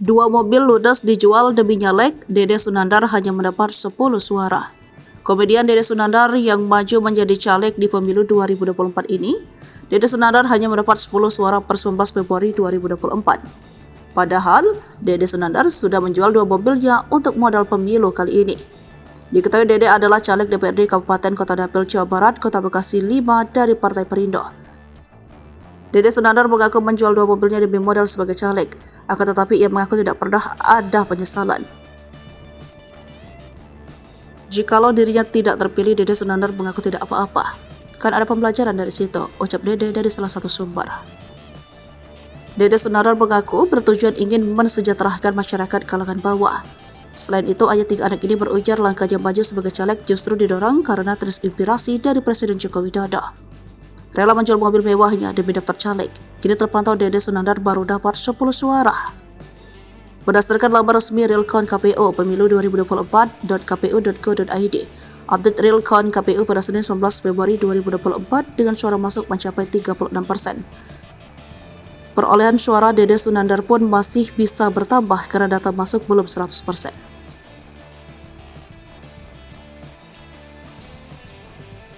Dua mobil ludes dijual demi nyalek, Dede Sunandar hanya mendapat 10 suara. Komedian Dede Sunandar yang maju menjadi caleg di pemilu 2024 ini, Dede Sunandar hanya mendapat 10 suara per 19 Februari 2024. Padahal, Dede Sunandar sudah menjual dua mobilnya untuk modal pemilu kali ini. Diketahui Dede adalah caleg DPRD Kabupaten Kota Dapil, Jawa Barat, Kota Bekasi 5 dari Partai Perindo. Dede Sunandar mengaku menjual dua mobilnya demi modal sebagai caleg, akan tetapi ia mengaku tidak pernah ada penyesalan. Jikalau dirinya tidak terpilih, Dede Sunandar mengaku tidak apa-apa. Kan ada pembelajaran dari situ, ucap Dede dari salah satu sumber. Dede Sunandar mengaku bertujuan ingin mensejahterakan masyarakat kalangan bawah. Selain itu, ayah tiga anak ini berujar langkahnya maju sebagai caleg justru didorong karena terinspirasi dari Presiden Joko Widodo. Rela menjual mobil mewahnya demi daftar caleg, kini terpantau Dede Sunandar baru dapat 10 suara. Berdasarkan laman resmi Realcon KPU Pemilu 2024.kpu.go.id, update Realcon KPU pada Senin 19 Februari 2024 dengan suara masuk mencapai 36%. Perolehan suara Dede Sunandar pun masih bisa bertambah karena data masuk belum 100%.